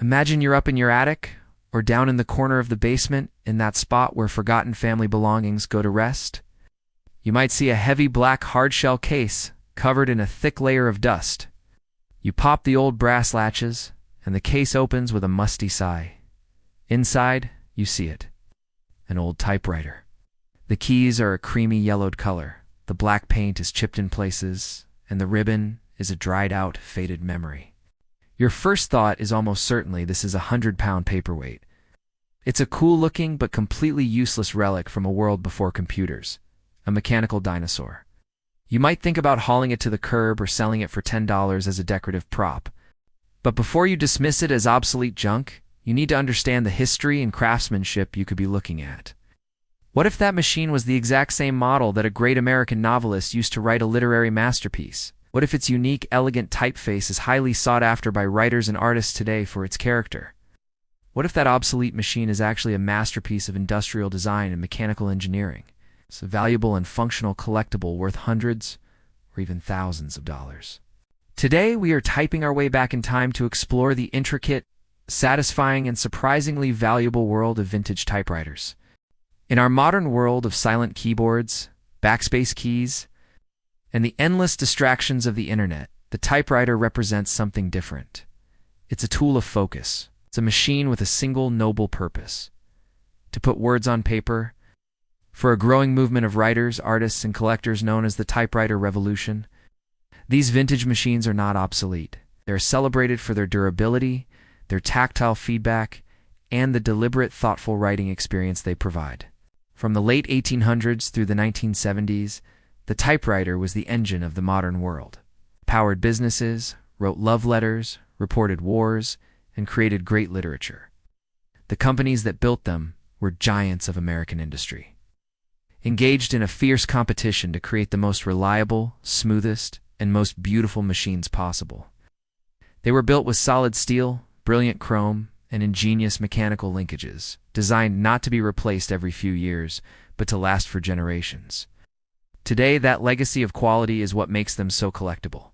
Imagine you're up in your attic or down in the corner of the basement in that spot where forgotten family belongings go to rest. You might see a heavy black hardshell case covered in a thick layer of dust. You pop the old brass latches, and the case opens with a musty sigh. Inside, you see it. An old typewriter. The keys are a creamy yellowed color. The black paint is chipped in places, and the ribbon is a dried-out, faded memory. Your first thought is almost certainly this is a 100-pound paperweight. It's a cool-looking but completely useless relic from a world before computers, a mechanical dinosaur. You might think about hauling it to the curb or selling it for $10 as a decorative prop. But before you dismiss it as obsolete junk, you need to understand the history and craftsmanship you could be looking at. What if that machine was the exact same model that a great American novelist used to write a literary masterpiece? What if its unique, elegant typeface is highly sought after by writers and artists today for its character? What if that obsolete machine is actually a masterpiece of industrial design and mechanical engineering? It's a valuable and functional collectible worth hundreds or even thousands of dollars. Today, we are typing our way back in time to explore the intricate, satisfying, and surprisingly valuable world of vintage typewriters. In our modern world of silent keyboards, backspace keys, and the endless distractions of the internet, the typewriter represents something different. It's a tool of focus. It's a machine with a single noble purpose: to put words on paper. For a growing movement of writers, artists, and collectors known as the typewriter revolution, these vintage machines are not obsolete. They're celebrated for their durability, their tactile feedback, and the deliberate, thoughtful writing experience they provide. From the late 1800s through the 1970s, the typewriter was the engine of the modern world. It powered businesses, wrote love letters, reported wars, and created great literature. The companies that built them were giants of American industry, engaged in a fierce competition to create the most reliable, smoothest, and most beautiful machines possible. They were built with solid steel, brilliant chrome, and ingenious mechanical linkages, designed not to be replaced every few years, but to last for generations. Today, that legacy of quality is what makes them so collectible.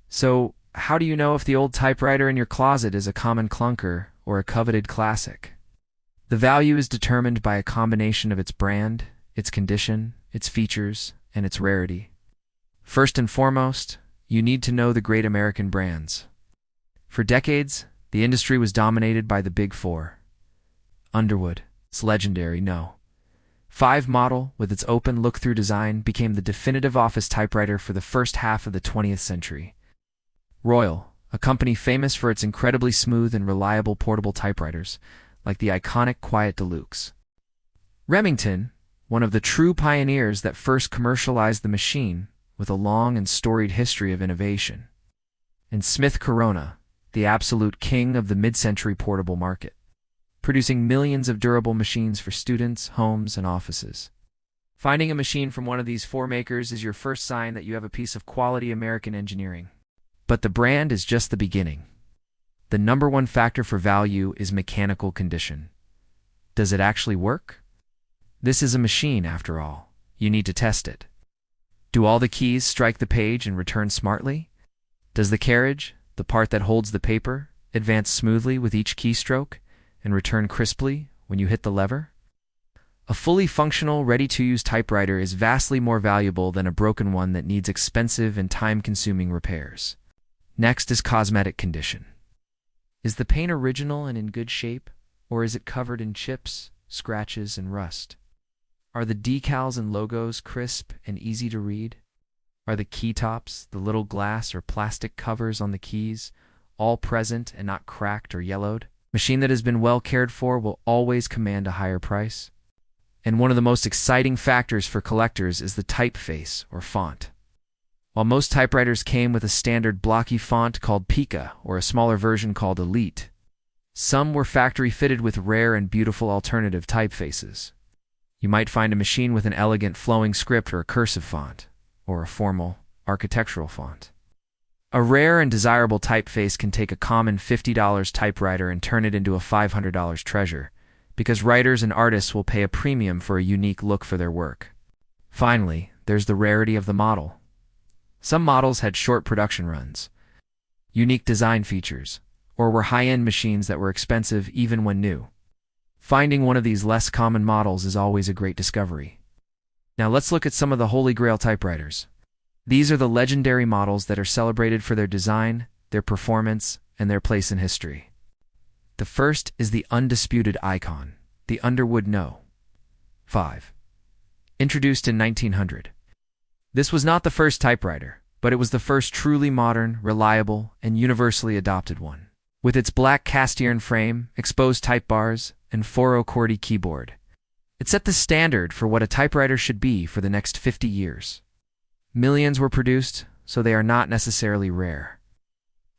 So, how do you know if the old typewriter in your closet is a common clunker or a coveted classic? The value is determined by a combination of its brand, its condition, its features, and its rarity. First and foremost, you need to know the great American brands. For decades, the industry was dominated by the Big Four. Underwood, its legendary No. 5 model, with its open look-through design, became the definitive office typewriter for the first half of the 20th century. Royal, a company famous for its incredibly smooth and reliable portable typewriters, like the iconic Quiet Deluxe. Remington, one of the true pioneers that first commercialized the machine, with a long and storied history of innovation. And Smith Corona, the absolute king of the mid-century portable market, producing millions of durable machines for students, homes, and offices. Finding a machine from one of these four makers is your first sign that you have a piece of quality American engineering. But the brand is just the beginning. The number one factor for value is mechanical condition. Does it actually work? This is a machine, after all. You need to test it. Do all the keys strike the page and return smartly? Does the carriage, the part that holds the paper, advance smoothly with each keystroke and return crisply when you hit the lever? A fully functional, ready-to-use typewriter is vastly more valuable than a broken one that needs expensive and time-consuming repairs. Next is cosmetic condition. Is the paint original and in good shape, or is it covered in chips, scratches, and rust? Are the decals and logos crisp and easy to read? Are the key tops, the little glass or plastic covers on the keys, all present and not cracked or yellowed? Machine that has been well cared for will always command a higher price. And one of the most exciting factors for collectors is the typeface or font. While most typewriters came with a standard blocky font called Pica or a smaller version called Elite, some were factory fitted with rare and beautiful alternative typefaces. You might find a machine with an elegant flowing script or a cursive font, or a formal, architectural font. A rare and desirable typeface can take a common $50 typewriter and turn it into a $500 treasure, because writers and artists will pay a premium for a unique look for their work. Finally, there's the rarity of the model. Some models had short production runs, unique design features, or were high-end machines that were expensive even when new. Finding one of these less common models is always a great discovery. Now let's look at some of the Holy Grail typewriters. These are the legendary models that are celebrated for their design, their performance, and their place in history. The first is the undisputed icon, the Underwood No. 5. Introduced in 1900. This was not the first typewriter, but it was the first truly modern, reliable, and universally adopted one. With its black cast-iron frame, exposed type bars, and 4/0 QWERTY keyboard, it set the standard for what a typewriter should be for the next 50 years. Millions were produced, so they are not necessarily rare.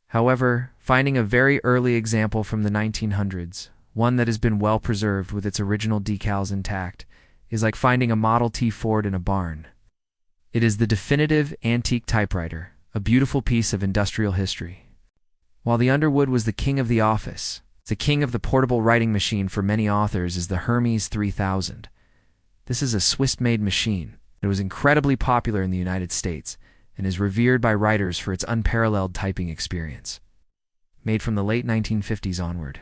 However, finding a very early example from the 1900s, one that has been well preserved with its original decals intact, is like finding a Model T Ford in a barn. It is the definitive antique typewriter, a beautiful piece of industrial history. While the Underwood was the king of the office, the king of the portable writing machine for many authors is the Hermes 3000. This is a Swiss-made machine. It was incredibly popular in the United States and is revered by writers for its unparalleled typing experience. Made from the late 1950s onward.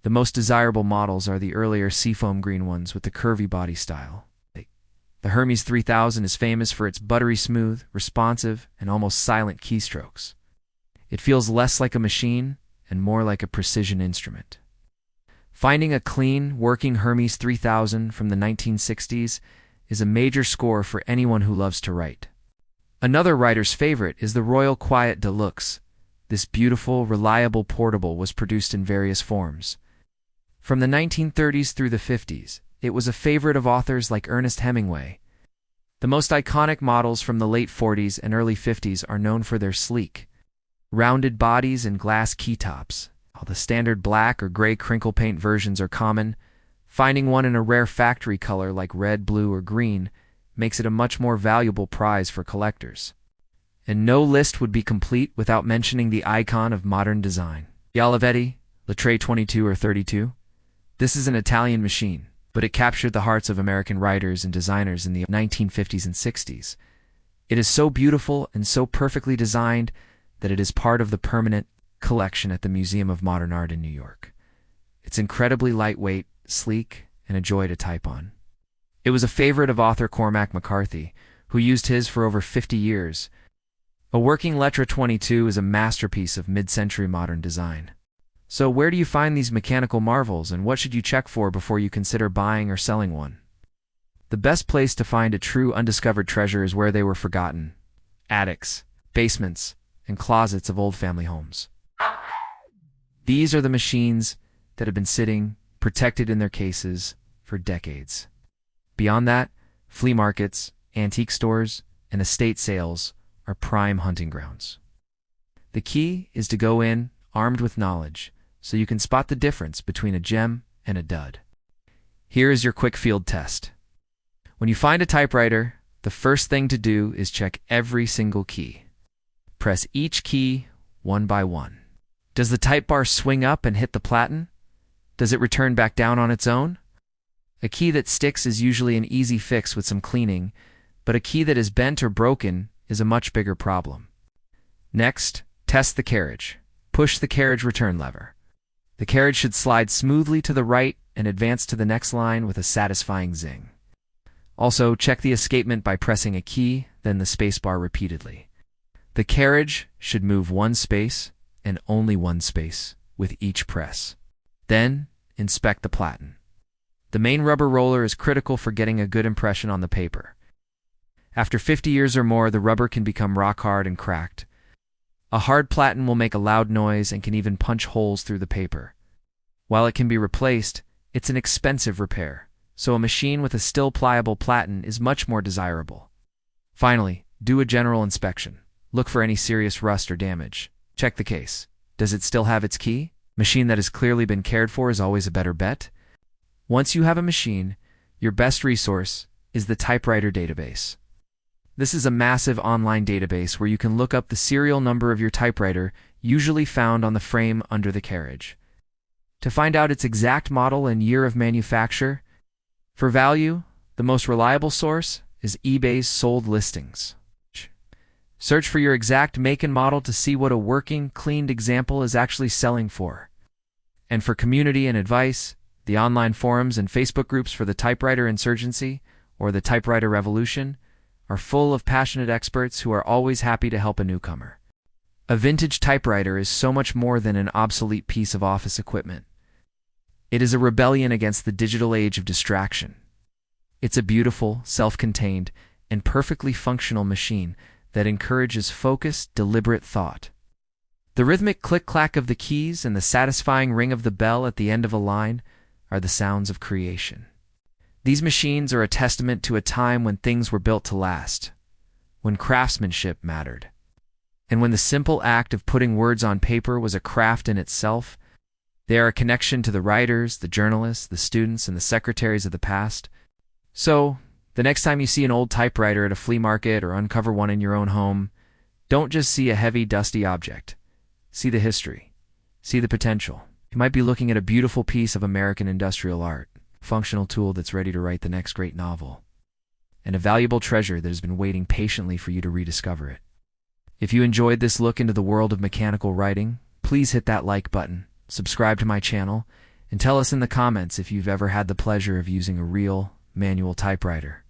The most desirable models are the earlier seafoam green ones with the curvy body style. The Hermes 3000 is famous for its buttery smooth, responsive, and almost silent keystrokes. It feels less like a machine and more like a precision instrument. Finding a clean, working Hermes 3000 from the 1960s is a major score for anyone who loves to write. Another writer's favorite is the Royal Quiet Deluxe. This beautiful, reliable portable was produced in various forms. From the 1930s through the 50s, it was a favorite of authors like Ernest Hemingway. The most iconic models from the late 40s and early 50s are known for their sleek, rounded bodies and glass keytops. While the standard black or gray crinkle paint versions are common, finding one in a rare factory color like red, blue, or green makes it a much more valuable prize for collectors. And no list would be complete without mentioning the icon of modern design, the Olivetti Littre 22 or 32. This is an Italian machine, but it captured the hearts of American writers and designers in the 1950s and 60s. It is so beautiful and so perfectly designed that it is part of the permanent collection at the Museum of Modern Art in New York. It's incredibly lightweight, sleek, and a joy to type on. It was a favorite of author Cormac McCarthy, who used his for over 50 years. A working Lettre 22 is a masterpiece of mid-century modern design. So where do you find these mechanical marvels, and what should you check for before you consider buying or selling one? The best place to find a true undiscovered treasure is where they were forgotten: attics, basements, and closets of old family homes. These are the machines that have been sitting, protected in their cases, for decades. Beyond that, flea markets, antique stores, and estate sales are prime hunting grounds. The key is to go in armed with knowledge, so you can spot the difference between a gem and a dud. Here is your quick field test. When you find a typewriter, the first thing to do is check every single key. Press each key one by one. Does the type bar swing up and hit the platen? Does it return back down on its own? A key that sticks is usually an easy fix with some cleaning, but a key that is bent or broken is a much bigger problem. Next, test the carriage. Push the carriage return lever. The carriage should slide smoothly to the right and advance to the next line with a satisfying zing. Also, check the escapement by pressing a key, then the spacebar repeatedly. The carriage should move one space and only one space with each press. Then, inspect the platen. The main rubber roller is critical for getting a good impression on the paper. After 50 years or more, the rubber can become rock hard and cracked. A hard platen will make a loud noise and can even punch holes through the paper. While it can be replaced, it's an expensive repair, so a machine with a still pliable platen is much more desirable. Finally, do a general inspection. Look for any serious rust or damage. Check the case. Does it still have its key? Machine that has clearly been cared for is always a better bet. Once you have a machine, your best resource is the typewriter database. This is a massive online database where you can look up the serial number of your typewriter, usually found on the frame under the carriage. To find out its exact model and year of manufacture, for value, the most reliable source is eBay's sold listings. Search for your exact make and model to see what a working, cleaned example is actually selling for. And for community and advice, the online forums and Facebook groups for the typewriter insurgency, or the typewriter revolution, are full of passionate experts who are always happy to help a newcomer. A vintage typewriter is so much more than an obsolete piece of office equipment. It is a rebellion against the digital age of distraction. It's a beautiful, self-contained, and perfectly functional machine that encourages focused, deliberate thought. The rhythmic click-clack of the keys and the satisfying ring of the bell at the end of a line are the sounds of creation. These machines are a testament to a time when things were built to last, when craftsmanship mattered, and when the simple act of putting words on paper was a craft in itself. They are a connection to the writers, the journalists, the students, and the secretaries of the past. So, the next time you see an old typewriter at a flea market or uncover one in your own home, don't just see a heavy, dusty object. See the history. See the potential. You might be looking at a beautiful piece of American industrial art, a functional tool that's ready to write the next great novel, and a valuable treasure that has been waiting patiently for you to rediscover it. If you enjoyed this look into the world of mechanical writing, please hit that like button, subscribe to my channel, and tell us in the comments if you've ever had the pleasure of using a real, manual typewriter.